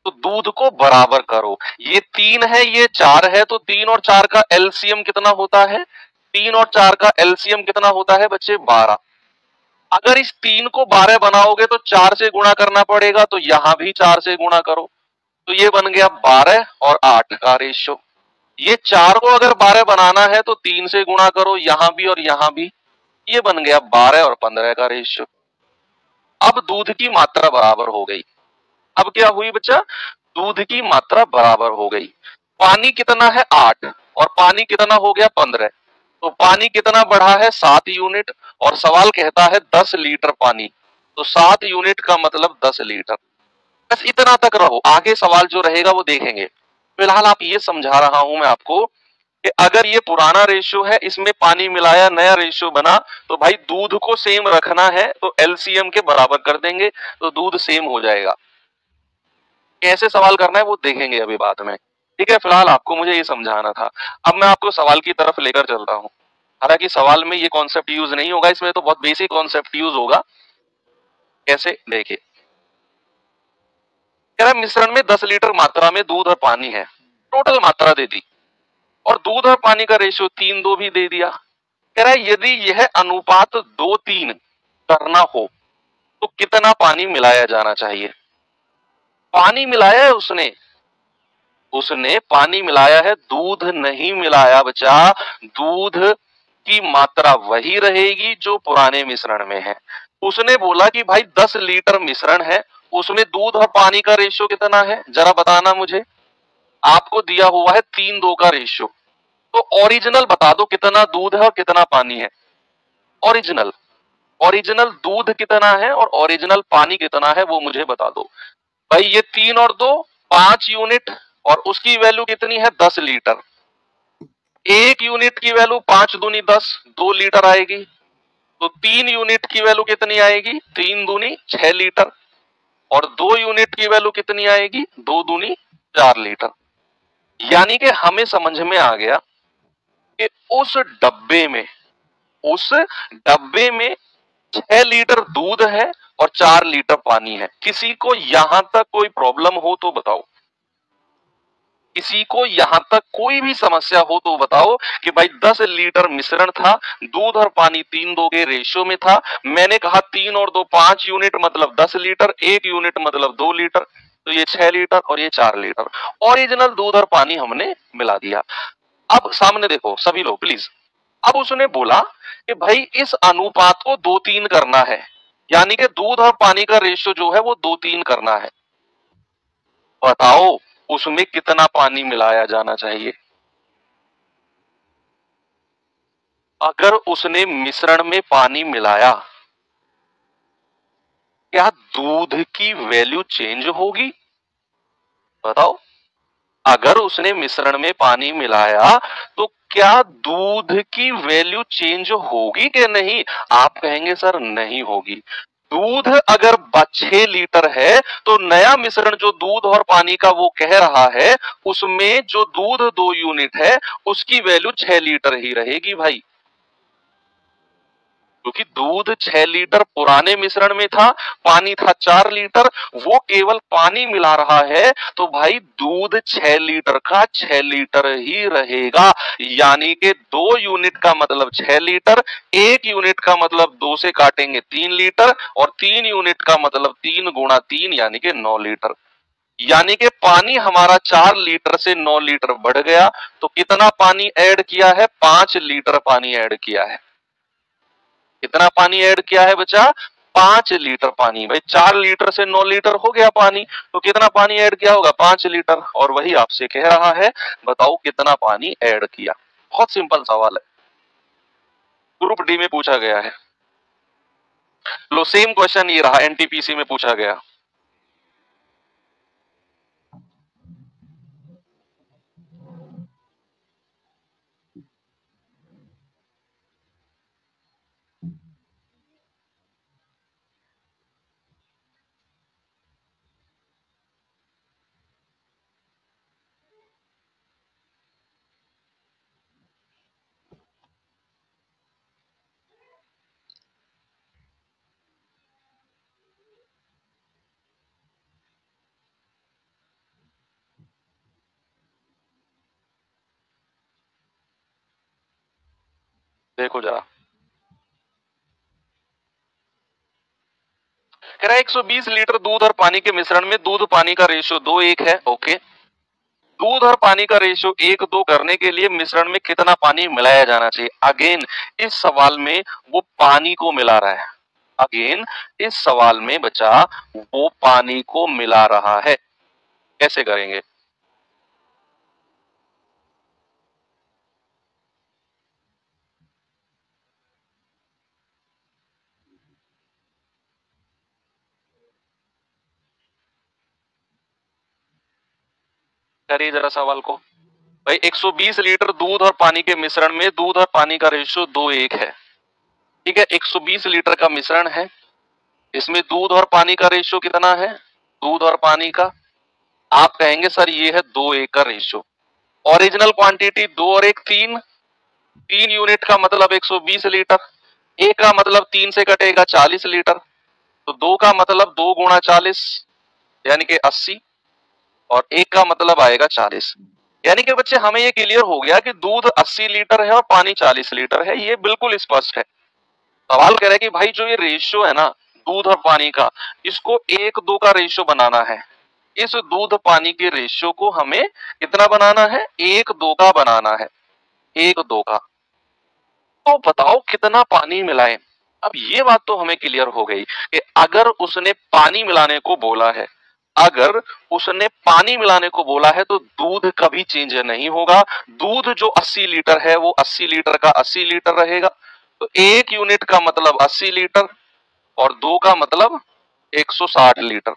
तो दूध को बराबर करो। ये 3 है ये 4 है तो 3 और 4 का एलसीएम कितना होता है? 3 और 4 का एलसीएम कितना होता है बच्चे? 12। अगर इस 3 को 12 बनाओगे तो 4 से गुणा करना पड़ेगा, तो यहां भी 4 से गुणा करो, तो ये बन गया 12 और 8 का रेशियो। ये 4 को अगर 12 बनाना है तो 3 से गुणा करो, यहां भी और यहां भी, ये बन गया 12 और 15 का रेशियो। अब दूध की मात्रा बराबर हो गई। अब क्या हुई बच्चा? दूध की मात्रा बराबर हो गई। पानी कितना है? 8 और पानी कितना हो गया? 15। तो पानी कितना बढ़ा है? 7 यूनिट और सवाल कहता है 10 लीटर पानी, तो 7 यूनिट का मतलब 10 लीटर। बस इतना तक रहो, आगे सवाल जो रहेगा वो देखेंगे। फिलहाल आप ये समझा रहा हूं मैं आपको कि अगर ये पुराना रेशियो है इसमें पानी मिलाया नया रेशियो बना, तो भाई दूध को सेम रखना है तो एलसीएम के बराबर कर देंगे तो दूध सेम हो जाएगा। कैसे सवाल करना है वो देखेंगे अभी बाद में, ठीक है? फिलहाल आपको मुझे ये समझाना था। अब मैं आपको सवाल की तरफ लेकर चल रहा हूं। हालांकि सवाल में ये कॉन्सेप्ट यूज नहीं होगा, इसमें तो बहुत बेसिक कॉन्सेप्ट यूज होगा। कैसे? देखिए, कह रहा मिश्रण में 10 लीटर मात्रा में दूध और पानी है, टोटल मात्रा दे दी और दूध और पानी का रेशियो 3-2 भी दे दिया। कह रहा है यदि यह अनुपात 2-3 करना हो तो कितना पानी मिलाया जाना चाहिए? पानी मिलाया है उसने, उसने पानी मिलाया है, दूध नहीं मिलाया बच्चा। दूध की मात्रा वही रहेगी जो पुराने मिश्रण में है। उसने बोला कि भाई 10 लीटर मिश्रण है, उसमें दूध और पानी का रेशियो कितना है जरा बताना मुझे। आपको दिया हुआ है 3-2 का रेशियो, तो ओरिजिनल बता दो कितना दूध है और कितना पानी है। ओरिजिनल, ओरिजिनल दूध कितना है और ओरिजिनल पानी कितना है वो मुझे बता दो। भाई ये 3 और 2 5 यूनिट और उसकी वैल्यू कितनी है? 10 लीटर। 1 यूनिट की वैल्यू 5 दूनी 10, 2 लीटर आएगी। तो 3 यूनिट की वैल्यू कितनी आएगी? 3 दूनी 6 लीटर और 2 यूनिट की वैल्यू कितनी आएगी? 2 दूनी 4 लीटर। यानी कि हमें समझ में आ गया कि उस डब्बे में 6 लीटर दूध है और 4 लीटर पानी है। किसी को यहां तक कोई प्रॉब्लम हो तो बताओ, किसी को यहां तक कोई भी समस्या हो तो बताओ कि भाई 10 लीटर मिश्रण था, दूध और पानी 3-2 के रेशियो में था। मैंने कहा 3 और 2 5 यूनिट मतलब 10 लीटर, 1 यूनिट मतलब 2 लीटर, तो ये 6 लीटर और ये 4 लीटर। ओरिजिनल दूध और पानी हमने मिला दिया। अब सामने देखो सभी लोग प्लीज। अब उसने बोला कि भाई इस अनुपात को 2:3 करना है, यानी कि दूध और पानी का रेशियो जो है वो 2:3 करना है। बताओ उसमें कितना पानी मिलाया जाना चाहिए? अगर उसने मिश्रण में पानी मिलाया, क्या दूध की वैल्यू चेंज होगी? बताओ, अगर उसने मिश्रण में पानी मिलाया तो क्या दूध की वैल्यू चेंज होगी कि नहीं? आप कहेंगे सर नहीं होगी। दूध अगर 6 लीटर है तो नया मिश्रण जो दूध और पानी का वो कह रहा है, उसमें जो दूध 2 यूनिट है उसकी वैल्यू 6 लीटर ही रहेगी भाई, क्योंकि दूध 6 लीटर पुराने मिश्रण में था, पानी था 4 लीटर, वो केवल पानी मिला रहा है, तो भाई दूध 6 लीटर का 6 लीटर ही रहेगा। यानी कि 2 यूनिट का मतलब 6 लीटर, 1 यूनिट का मतलब 2 से काटेंगे 3 लीटर, और 3 यूनिट का मतलब 3 × 3 यानी कि 9 लीटर। यानी कि पानी हमारा 4 लीटर से 9 लीटर बढ़ गया। तो कितना पानी ऐड किया है? 5 लीटर पानी ऐड किया है। कितना पानी ऐड किया है बच्चा? 5 लीटर पानी। भाई 4 लीटर से 9 लीटर हो गया पानी, तो कितना पानी ऐड किया होगा? 5 लीटर। और वही आपसे कह रहा है, बताओ कितना पानी ऐड किया। बहुत सिंपल सवाल है, ग्रुप डी में पूछा गया है। लो सेम क्वेश्चन ये रहा, एनटीपीसी में पूछा गया। देखो जरा, कह रहा है 120 लीटर दूध और पानी के मिश्रण में दूध पानी का रेशियो 2:1 है। ओके, दूध और पानी का रेशियो 1:2 करने के लिए मिश्रण में कितना पानी मिलाया जाना चाहिए? अगेन इस सवाल में वो पानी को मिला रहा है। अगेन इस सवाल में बच्चा वो पानी को मिला रहा है। कैसे करेंगे? करिए जरा सवाल को। भाई 120 लीटर दूध और पानी के मिश्रण में दूध और पानी का रेशियो 2:1 है। ठीक है, 120 लीटर का मिश्रण है, इसमें दूध और पानी का रेशियो कितना है? दूध और पानी का, आप कहेंगे सर ये है 2:1 का रेशियो। ओरिजिनल क्वांटिटी 2 और 1 3, 3 यूनिट का मतलब 120 लीटर, एक का मतलब 3 से कटेगा 40 लीटर, तो 2 का मतलब 2 × 40 यानी कि 80, और एक का मतलब आएगा 40। यानी कि बच्चे हमें ये क्लियर हो गया कि दूध 80 लीटर है और पानी 40 लीटर है, ये बिल्कुल स्पष्ट है। सवाल कह रहा है कि भाई जो ये रेशियो है ना दूध और पानी का, इसको 1:2 का रेशियो बनाना है। इस दूध पानी के रेशियो को हमें कितना बनाना है? 1:2 का बनाना है, 1:2 का। तो बताओ कितना पानी मिलाएं? अब ये बात तो हमें क्लियर हो गई कि अगर उसने पानी मिलाने को बोला है, अगर उसने पानी मिलाने को बोला है तो दूध कभी चेंज नहीं होगा। दूध जो 80 लीटर है वो 80 लीटर का 80 लीटर रहेगा। तो 1 यूनिट का मतलब 80 लीटर, और 2 का मतलब 160 लीटर।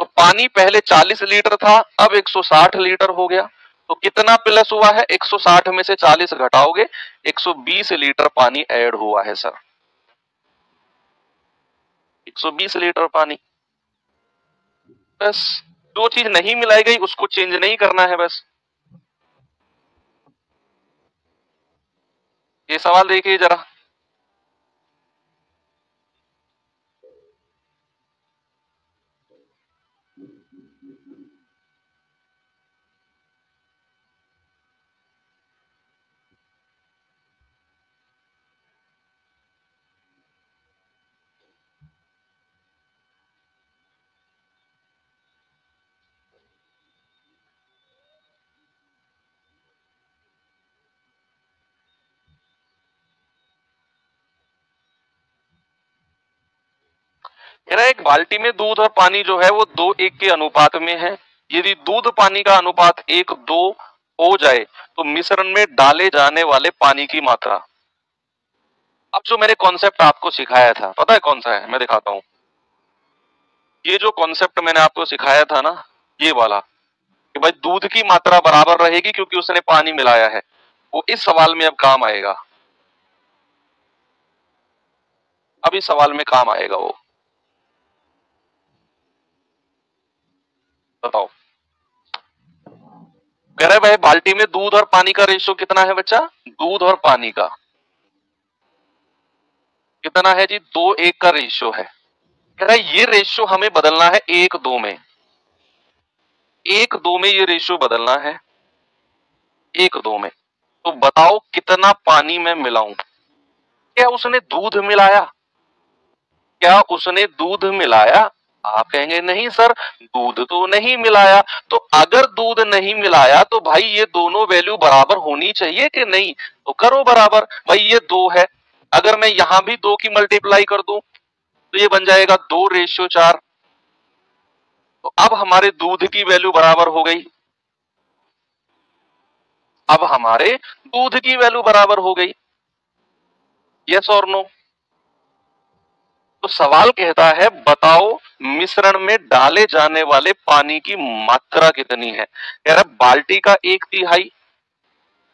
तो पानी पहले 40 लीटर था, अब 160 लीटर हो गया। तो कितना प्लस हुआ है? 160 में से 40 घटाओगे, 120 लीटर पानी ऐड हुआ है सर। 120 लीटर पानी। बस, जो चीज नहीं मिलाई गई उसको चेंज नहीं करना है बस। ये सवाल देखिए जरा। कह रहा है एक बाल्टी में दूध और पानी जो है वो 2:1 के अनुपात में है। यदि दूध पानी का अनुपात 1:2 हो जाए तो मिश्रण में डाले जाने वाले पानी की मात्रा। अब जो मैंने कॉन्सेप्ट आपको सिखाया था पता है कौन सा है, मैं दिखाता हूं। ये जो कॉन्सेप्ट मैंने आपको सिखाया था ना, ये वाला कि भाई दूध की मात्रा बराबर रहेगी क्योंकि उसने पानी मिलाया है, वो इस सवाल में अब काम आएगा। अब इस सवाल में काम आएगा वो। बताओ, कह रहे भाई बाल्टी में दूध और पानी का रेशियो कितना है बच्चा? दूध और पानी का कितना है जी? 2:1 का रेशियो है। कह रहा है ये रेशियो हमें बदलना है 1:2 में। 1:2 में ये रेशियो बदलना है, 1:2 में। तो बताओ कितना पानी मैं मिलाऊं? क्या उसने दूध मिलाया? क्या उसने दूध मिलाया? आप कहेंगे नहीं सर, दूध तो नहीं मिलाया। तो अगर दूध नहीं मिलाया तो भाई ये दोनों वैल्यू बराबर होनी चाहिए कि नहीं? तो करो बराबर। भाई ये 2 है, अगर मैं यहां भी 2 की मल्टीप्लाई कर दूं तो ये बन जाएगा 2:4। तो अब हमारे दूध की वैल्यू बराबर हो गई। अब हमारे दूध की वैल्यू बराबर हो गई। यस और नो? तो सवाल कहता है बताओ मिश्रण में डाले जाने वाले पानी की मात्रा कितनी है। कह रहा बाल्टी का 1/3,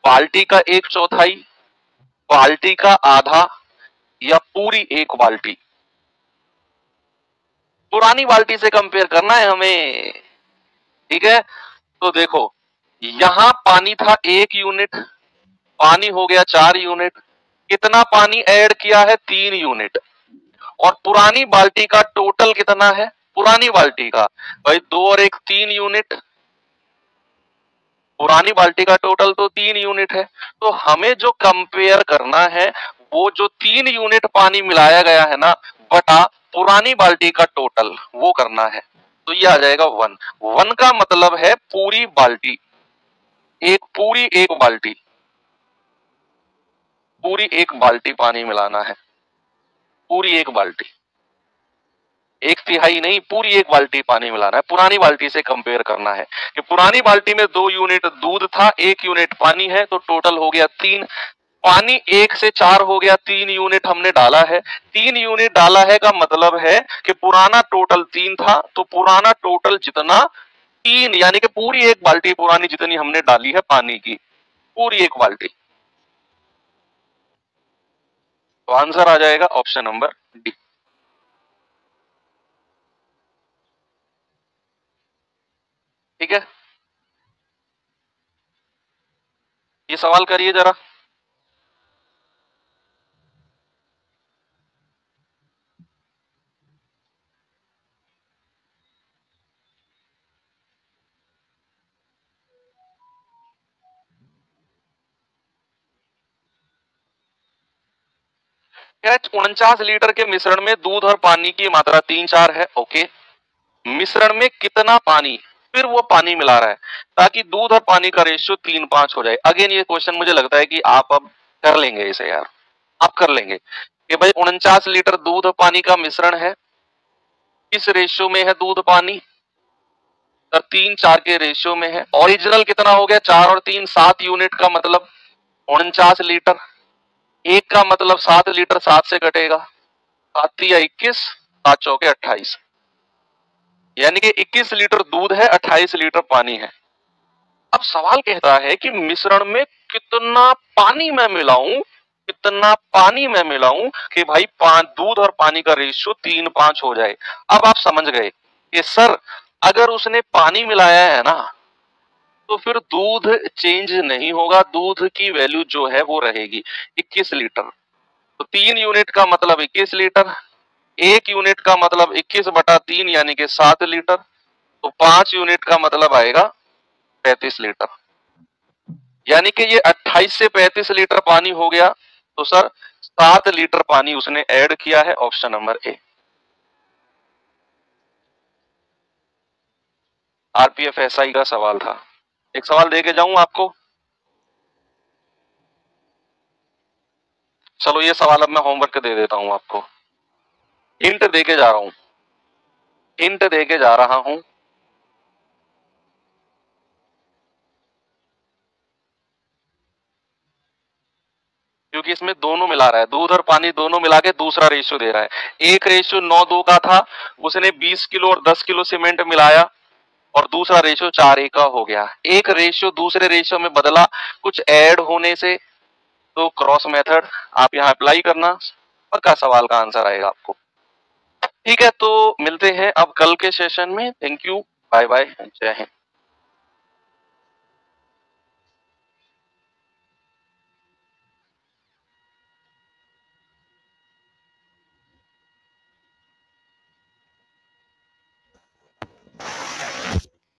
बाल्टी का 1/4, बाल्टी का आधा, या पूरी 1 बाल्टी। पुरानी बाल्टी से कंपेयर करना है हमें, ठीक है? तो देखो यहां पानी था 1 यूनिट, पानी हो गया 4 यूनिट। कितना पानी ऐड किया है? 3 यूनिट। और पुरानी बाल्टी का टोटल कितना है? पुरानी बाल्टी का भाई 2 और 1 3 यूनिट। पुरानी बाल्टी का टोटल तो 3 यूनिट है। तो हमें जो कंपेयर करना है वो जो 3 यूनिट पानी मिलाया गया है ना बटा पुरानी बाल्टी का टोटल, वो करना है। तो ये आ जाएगा 1। 1 का मतलब है पूरी बाल्टी, पूरी एक बाल्टी, पूरी 1 बाल्टी पानी मिलाना है। पूरी 1 बाल्टी, 1/3 नहीं, पूरी 1 बाल्टी पानी मिलाना है। पुरानी बाल्टी से कंपेयर करना है कि पुरानी बाल्टी में 2 यूनिट दूध था, 1 यूनिट पानी है, तो टोटल हो गया 3। पानी 1 से 4 हो गया, 3 यूनिट हमने डाला है। 3 यूनिट डाला है का मतलब है कि पुराना टोटल 3 था, तो पुराना टोटल जितना 3, यानी कि पूरी 1 बाल्टी पुरानी जितनी हमने डाली है पानी की, पूरी 1 बाल्टी। तो आंसर आ जाएगा ऑप्शन नंबर डी। ठीक है, ये सवाल करिए जरा। क्या 49 लीटर के मिश्रण में दूध और पानी की मात्रा 3-4 है। ओके, मिश्रण में कितना पानी, फिर वो पानी मिला रहा है ताकि दूध और पानी का रेशियो 3:5 हो जाए। अगेन ये क्वेश्चन मुझे लगता है कि आप अब कर लेंगे इसे यार, आप कर लेंगे कि भाई 49 लीटर दूध और पानी का मिश्रण है, किस रेशियो में है दूध पानी? तो 3:4 के रेशियो में है। ओरिजिनल कितना हो गया? 4 और 3 7 यूनिट का मतलब 49 लीटर। एक का मतलब 7 लीटर, 7 से कटेगा, 7 या 21, 7 चौके 28, यानी कि 21 लीटर दूध है, 28 लीटर पानी है। अब सवाल कहता है कि मिश्रण में कितना पानी मैं मिलाऊं, कितना पानी मैं मिलाऊं कि भाई दूध और पानी का रेशियो 3:5 हो जाए। अब आप समझ गए कि सर अगर उसने पानी मिलाया है ना तो फिर दूध चेंज नहीं होगा, दूध की वैल्यू जो है वो रहेगी 21 लीटर। तो 3 यूनिट का मतलब 21 लीटर, 1 यूनिट का मतलब 21/3 यानी कि 7 लीटर। तो 5 यूनिट का मतलब आएगा 35 लीटर, यानी कि ये 28 से 35 लीटर पानी हो गया। तो सर 7 लीटर पानी उसने ऐड किया है, option number A. RPF SI का सवाल था। एक सवाल दे के जाऊं आपको, चलो ये सवाल अब मैं होमवर्क दे देता हूं आपको, हिंट दे के जा रहा हूं। हिंट देके जा रहा हूं, क्योंकि इसमें दोनों मिला रहा है, दूध और पानी दोनों मिला के दूसरा रेशियो दे रहा है। एक रेशियो 9:2 का था, उसने 20 किलो और 10 किलो सीमेंट मिलाया और दूसरा रेशियो 4:1 का हो गया। एक रेशियो दूसरे रेशियो में बदला कुछ ऐड होने से, तो क्रॉस मेथड आप यहाँ अप्लाई करना, पक्का सवाल का आंसर आएगा आपको। ठीक है, तो मिलते हैं अब कल के सेशन में। थैंक यू, बाय बाय, जय हिंद।